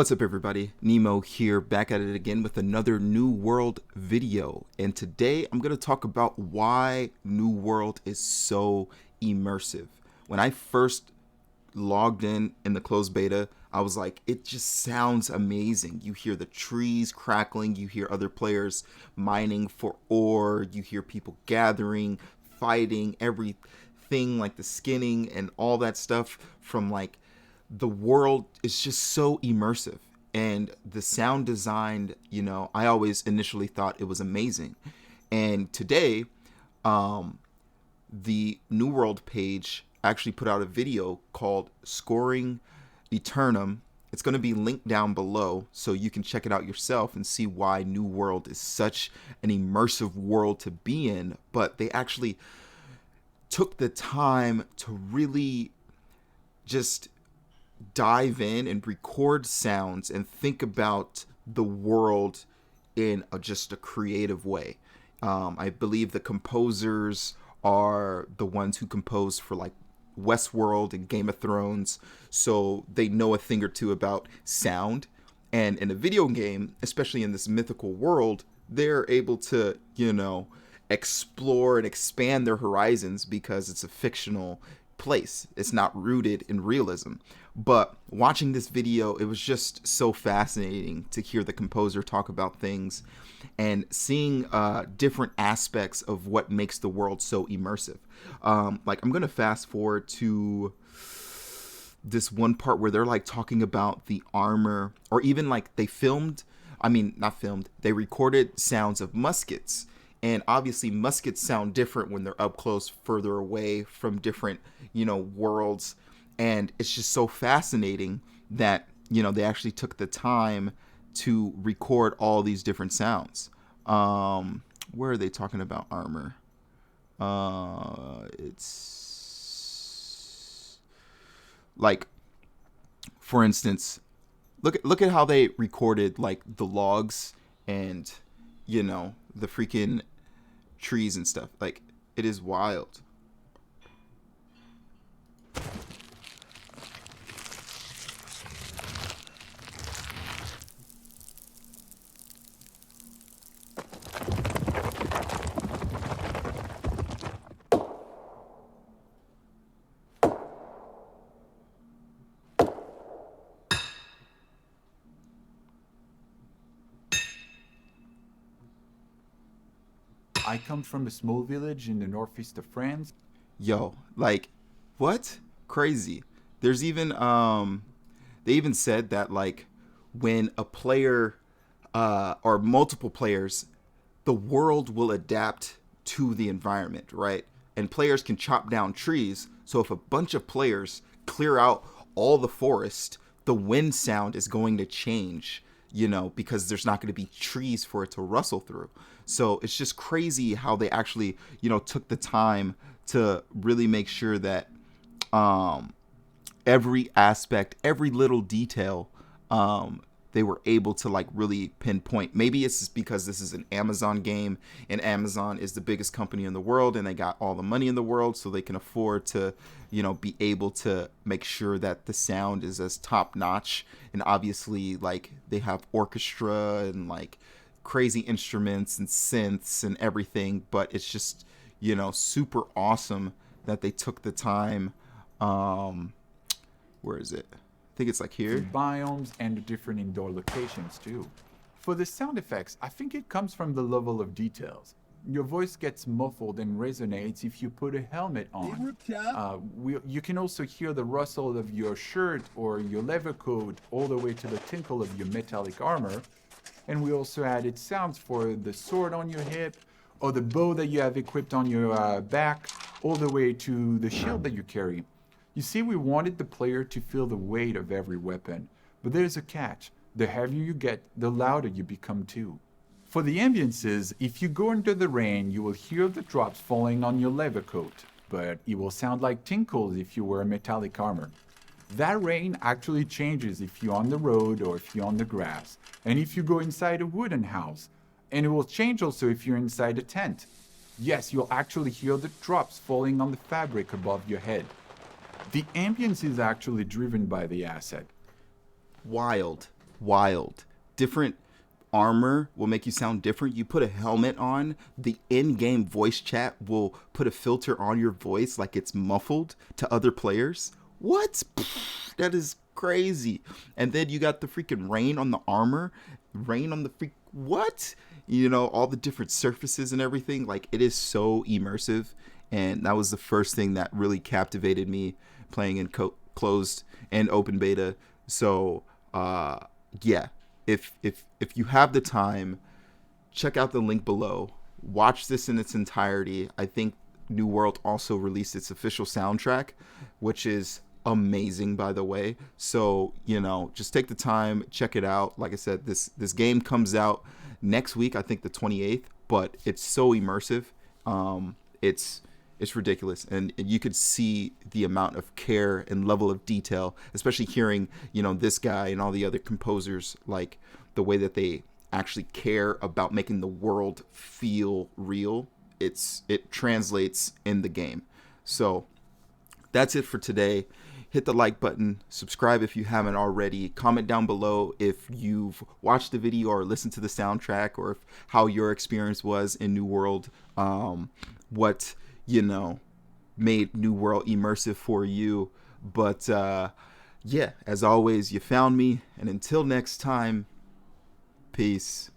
What's up, everybody? Nemo here, back at it again with another New World video. And today I'm going to talk about why New World is so immersive. When I first logged in the closed beta, I was like, it just sounds amazing. You hear the trees crackling, you hear other players mining for ore, you hear people gathering, fighting, everything like the skinning and all that stuff from like the world is just so immersive. And the sound design, I always initially thought it was amazing. And today, the New World page actually put out a video called Scoring Aeturnum. It's going to be linked down below so you can check it out yourself and see why New World is such an immersive world to be in. But they actually took the time to really just dive in and record sounds and think about the world in just a creative way. I believe the composers are the ones who compose for like Westworld and Game of Thrones, so they know a thing or two about sound. And in a video game, especially in this mythical world, they're able to, explore and expand their horizons because it's a fictional place. It's not rooted in realism. But watching this video, it was just so fascinating to hear the composer talk about things and seeing different aspects of what makes the world so immersive. Like, I'm going to fast forward to this one part where they're like talking about the armor, or even like they recorded sounds of muskets. And obviously muskets sound different when they're up close, further away from different, worlds. And it's just so fascinating that, they actually took the time to record all these different sounds. Where are they talking about armor? It's like, for instance, look at how they recorded like the logs and, the freaking trees and stuff. Like, it is wild. I come from a small village in the northeast of France. Yo, like, what? Crazy. There's even they even said that like when a player or multiple players, the world will adapt to the environment, right? And players can chop down trees. So if a bunch of players clear out all the forest, the wind sound is going to change, because there's not going to be trees for it to rustle through. So it's just crazy how they actually, took the time to really make sure that every aspect, every little detail, they were able to like really pinpoint. Maybe it's just because this is an Amazon game and Amazon is the biggest company in the world and they got all the money in the world, so they can afford to, be able to make sure that the sound is as top notch. And obviously like they have orchestra and like crazy instruments and synths and everything, but it's just, super awesome that they took the time. Where is it? I think it's like here. Biomes and the different indoor locations too. For the sound effects, I think it comes from the level of details. Your voice gets muffled and resonates if you put a helmet on. You can also hear the rustle of your shirt or your leather coat all the way to the tinkle of your metallic armor. And we also added sounds for the sword on your hip or the bow that you have equipped on your back, all the way to the shield that you carry. You see, we wanted the player to feel the weight of every weapon, but there's a catch. The heavier you get, the louder you become too. For the ambiances, if you go under the rain, you will hear the drops falling on your leather coat, but it will sound like tinkles if you wear metallic armor. That rain actually changes if you're on the road or if you're on the grass, and if you go inside a wooden house, and it will change also if you're inside a tent. Yes, you'll actually hear the drops falling on the fabric above your head. The ambience is actually driven by the asset. Wild. wild. Different armor will make you sound different. You put a helmet on, the in-game voice chat will put a filter on your voice like it's muffled to other players. What? That is crazy. And then you got the freaking rain on the armor, rain on the what? You know, all the different surfaces and everything. Like, it is so immersive. And that was the first thing that really captivated me playing in closed and open beta. So, yeah, if you have the time, check out the link below. Watch this in its entirety. I think New World also released its official soundtrack, which is amazing, by the way. So, you know, just take the time, check it out. Like I said, this game comes out next week, I think the 28th, but it's so immersive. It's ridiculous, and you could see the amount of care and level of detail, especially hearing, you know, this guy and all the other composers, like the way that they actually care about making the world feel real. It translates in the game. So that's it for today. Hit the like button, subscribe if you haven't already, comment down below if you've watched the video or listened to the soundtrack, or how your experience was in New World, what, you know, made New World immersive for you. But yeah, as always, you found me, and until next time, peace.